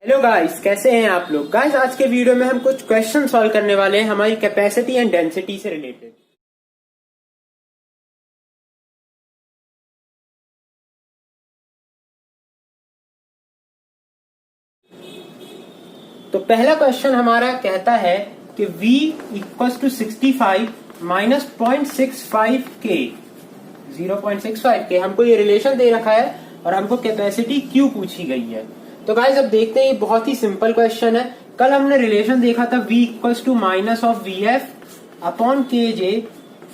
Hello guys, कैसे हैं आप लोग। गाइस, आज के वीडियो में हम कुछ क्वेश्चन सॉल्व करने वाले हैं हमारी कैपेसिटी एंड डेंसिटी से रिलेटेड। तो पहला क्वेश्चन हमारा कहता है कि V इक्वल्स टू 65 माइनस 0.65 के 0.65 के हमको ये रिलेशन दे रखा है और हमको कैपेसिटी Q पूछी गई है। तो गाइस, अब देखते हैं, ये बहुत ही सिंपल क्वेश्चन है। कल हमने रिलेशन देखा था V equals to minus of VF upon KJ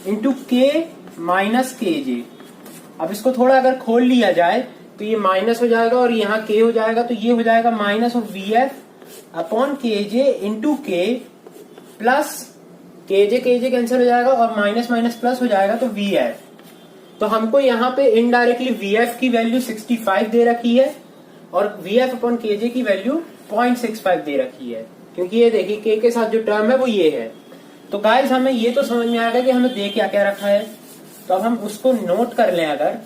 into K minus KJ। अब इसको थोड़ा अगर खोल लिया जाए तो ये माइनस हो जाएगा और यहाँ K हो जाएगा, तो ये हो जाएगा minus of VF upon KJ into K plus KJ cancel हो जाएगा और माइनस माइनस प्लस हो जाएगा तो VF। तो हमको यहाँ पे इनडायरेक्टली VF की वैल्यू 65 दे रखी है और VF अपॉन KJ की वैल्यू 0.65 दे रखी है, क्योंकि ये देखिए K के साथ जो टर्म है वो ये है। तो गाइस, हमें ये तो समझ में आएगा कि हमें दे क्या क्या रखा है। तो अब हम उसको नोट कर लें अगर,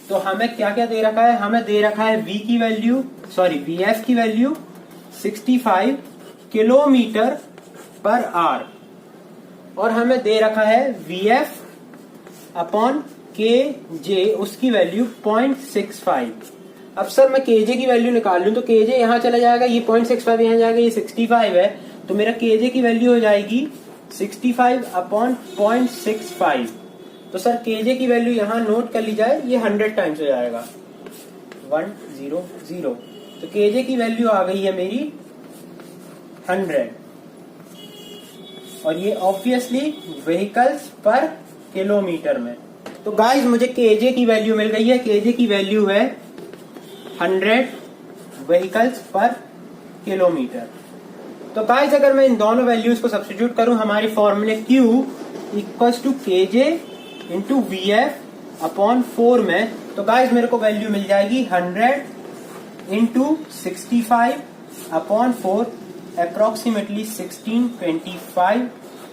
तो हमें क्या क्या दे रखा है। हमें दे रखा है VF की वैल्यू 65 किलोमीटर पर आवर और हमें दे रखा है VF अपॉन KJ उसकी वैल्यू 0.65। अब सर मैं KJ की वैल्यू निकाल लूं तो KJ यहां चला जाएगा, ये 0.65 यहां जाएगा, ये 65 है, तो मेरा KJ की वैल्यू हो जाएगी 65 अपॉन 0.65। तो सर KJ की वैल्यू यहां नोट कर ली जाए, ये 100 टाइम्स हो जाएगा 100। तो KJ की वैल्यू आ गई है मेरी 100 और ये ऑब्वियसली व्हीकल्स पर किलोमीटर में। तो गाइस, मुझे KJ की वैल्यू मिल गई है। KJ की वैल्यू है 100 व्हीकल्स पर किलोमीटर। तो गाइस, अगर मैं इन दोनों वैल्यूज को सब्स्टिट्यूट करूं हमारे फॉर्मूले Q equals to KJ into VF upon 4 में, तो गाइस मेरे को वैल्यू मिल जाएगी 100 into 65 upon 4 approximately 1625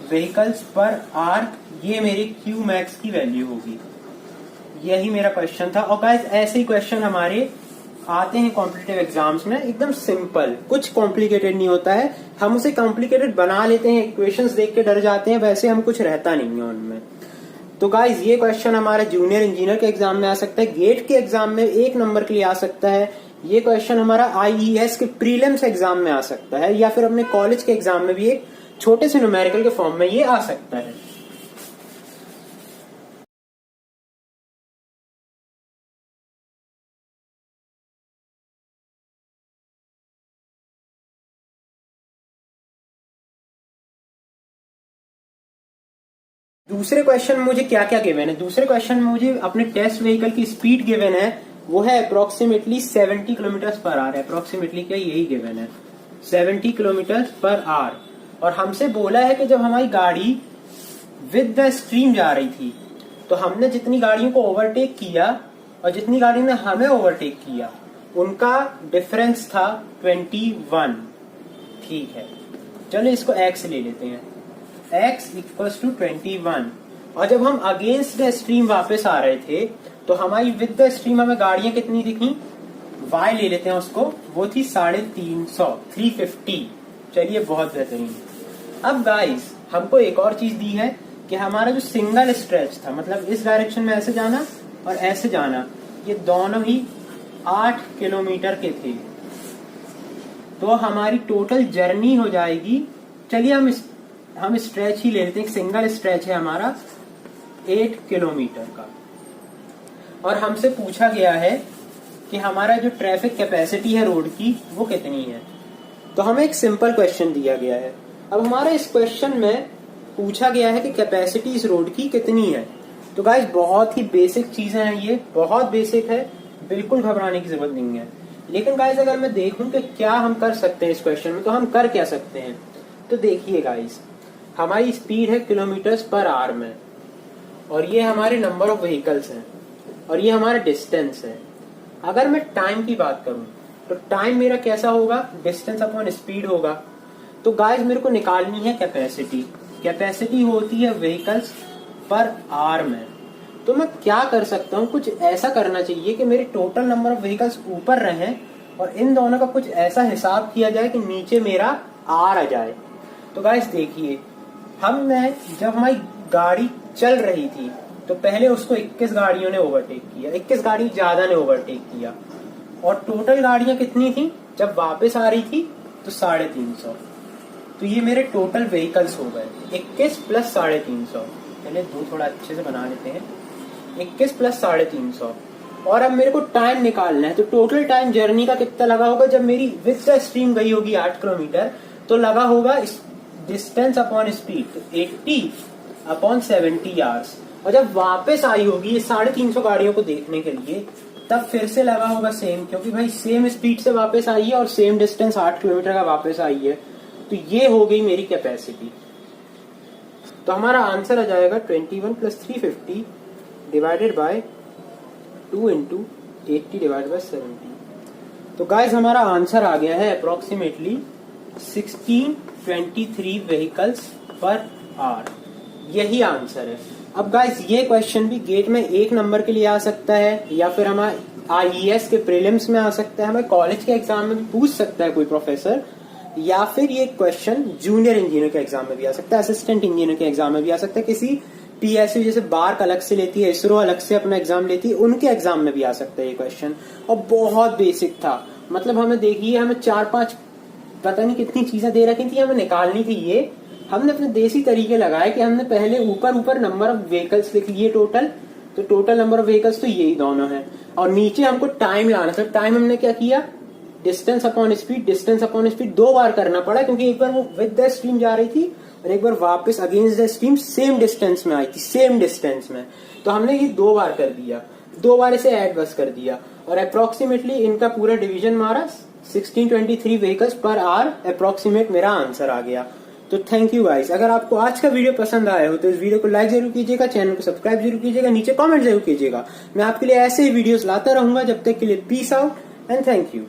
vehicles per hour. ये मेरी Q मैक्स की वैल्यू होगी। यही मेरा क्वेश्चन था। और गाइस, ऐसे ही क्वेश्चन हमारे आते हैं कॉम्पिटिटिव एग्जाम्स में, एकदम सिंपल, कुछ कॉम्प्लिकेटेड नहीं होता है। हम उसे कॉम्प्लिकेटेड बना लेते हैं, इक्वेशंस देख के डर जाते हैं, वैसे हम कुछ रहता नहीं है उनमें। तो गाइस, ये क्वेश्चन हमारा जूनियर इंजीनियर के एग्जाम में आ सकता है, गेट के एग्जाम में 1 नंबर के लिए आ सकता है। ये क्वेश्चन हमारा IES के प्रीलिम्स एग्जाम में आ सकता है, या फिर अपने कॉलेज के एग्जाम में भी एक छोटे से न्यूमेरिकल के फॉर्म में ये आ सकता है। दूसरे क्वेश्चन में मुझे क्या क्या गिवन है। दूसरे क्वेश्चन में मुझे अपने टेस्ट व्हीकल की स्पीड गिवन है, वो है approximately 70 kilometre per hour. Approximately क्या, यही गिवन है 70 किलोमीटर पर आवर। और हमसे बोला है कि जब हमारी गाड़ी विद द स्ट्रीम जा रही थी तो हमने जितनी गाड़ियों को ओवरटेक किया और जितनी गाड़ी ने हमें ओवरटेक किया उनका डिफरेंस था 21। ठीक है, चलो इसको x ले लेते हैं। x equals to 21। और जब हम अगेंस्ट द स्ट्रीम वापस आ रहे थे तो हमारी विद द स्ट्रीम हमें गाड़ियां कितनी दिखी, y ले लेते हैं उसको, वो थी 350। चलिए, बहुत बेहतरीन। अब गाइस, हमको एक और चीज दी है कि हमारा जो सिंगल स्ट्रेच था, मतलब इस डायरेक्शन में ऐसे जाना और ऐसे जाना, ये दोनों ही 8 किलोमीटर के थे। तो हमारी टोटल जर्नी हो जाएगी, चलिए हम स्ट्रेच ही ले लेते हैं, सिंगल स्ट्रेच है हमारा 8 किलोमीटर का। और हमसे पूछा गया है कि हमारा जो ट्रैफिक कैपेसिटी है रोड की वो कितनी है। तो हमें एक सिंपल क्वेश्चन दिया गया है। अब हमारा इस क्वेश्चन में पूछा गया है कि कैपेसिटी इस रोड की कितनी है। तो गाइस, बहुत ही बेसिक चीजें हैं, ये बहुत बेसिक है, बिल्कुल घबराने की जरूरत नहीं है। लेकिन गाइस, अगर मैं देखूं कि क्या हम कर सकते हैं इस क्वेश्चन में, तो हम कर क्या सकते हैं। तो देखिए गाइस, हमारी स्पीड है किलोमीटर्स पर आवर में और ये हमारे नंबर ऑफ व्हीकल्स हैं और ये हमारा डिस्टेंस है। अगर मैं टाइम की बात करूं तो टाइम मेरा कैसा होगा, डिस्टेंस अपॉन स्पीड होगा। तो गाइस, मेरे को निकालनी है कैपेसिटी। कैपेसिटी होती है व्हीकल्स पर आवर में। तो मैं क्या कर सकता हूं, कुछ ऐसा करना चाहिए कि मेरे टोटल नंबर ऑफ व्हीकल्स ऊपर रहें और इन दोनों का कुछ ऐसा हिसाब किया जाए कि नीचे मेरा आर आ जाए। तो गाइस देखिए, जब हमारी गाड़ी चल रही थी तो पहले उसको 21 गाड़ियों ने ओवरटेक किया, 21 गाड़ी ज्यादा ने ओवरटेक किया, और टोटल गाड़ियां कितनी थी जब वापस आ रही थी तो 350। तो ये मेरे टोटल व्हीकल्स हो गए 21 प्लस 350। पहले दो थोड़ा अच्छे से बना लेते हैं, 21 प्लस 350। और अब मेरे को टाइम निकालना है, तो टोटल टाइम जर्नी का कितना लगा होगा जब मेरी विद द स्ट्रीम गई होगी 8 किलोमीटर, तो लगा होगा डिस्टेंस अपॉन स्पीड, तो 80 अपॉन 70 आवर्स। और जब वापस आई होगी ये 350 गाड़ियों को देखने के लिए, तब फिर से लगा होगा सेम, क्योंकि भाई सेम स्पीड से वापस आई है और सेम डिस्टेंस 8 किलोमीटर का वापस आई है। तो ये हो गई मेरी कैपेसिटी। तो हमारा आंसर आ जाएगा 21 plus 350 divided by 2 into 80 divided by 70। तो गाइज हमारा आंसर आ गया है अप्रोक्सीमेटली 1623 व्हीकल्स पर आवर। यही आंसर है। अब गाइस ये क्वेश्चन भी गेट में 1 नंबर के लिए आ सकता है, या फिर हमारे IES के प्रीलिम्स में आ सकता है, हमें कॉलेज के एग्जाम में भी पूछ सकता है कोई प्रोफेसर, या फिर ये क्वेश्चन जूनियर इंजीनियर के एग्जाम में भी आ सकता है, असिस्टेंट इंजीनियर के एग्जाम में भी आ सकता है, किसी PSU जैसे बार्क अलग से लेती है, इसरो अलग से अपना एग्जाम लेती है, उनके एग्जाम में भी आ सकता है ये क्वेश्चन। और बहुत बेसिक था, मतलब हमें देखिए, हमें 4-5 पता नहीं कितनी चीजें दे रखी थी, हमें निकालनी थी। ये हमने अपने देसी तरीके लगाए कि हमने पहले ऊपर नंबर ऑफ व्हीकल्स लिख लिए टोटल, तो टोटल नंबर ऑफ व्हीकल्स तो यही दोनों है, और नीचे हमको टाइम लाना था। टाइम हमने क्या किया, डिस्टेंस अपॉन स्पीड 2 बार करना पड़ा, क्योंकि एक बार वो विद द स्ट्रीम जा रही थी और एक बार वापस against the stream same distance में आई थी, सेम डिस्टेंस में। तो हमने ये 2 बार कर दिया, 2 बार इसे ऐड बस कर दिया, और अप्रोक्सीमेटली इनका पूरा डिवीजन मारा 1623 व्हीकल्स पर आवर अप्रोक्सीमेट मेरा आंसर आ गया। तो थैंक यू गाइस। अगर आपको आज का वीडियो पसंद आया हो तो इस वीडियो को लाइक जरूर कीजिएगा, चैनल को सब्सक्राइब जरूर कीजिएगा, नीचे कमेंट जरूर कीजिएगा। मैं आपके लिए ऐसे ही वीडियोस लाता रहूंगा। जब तक के लिए peace out and thank you.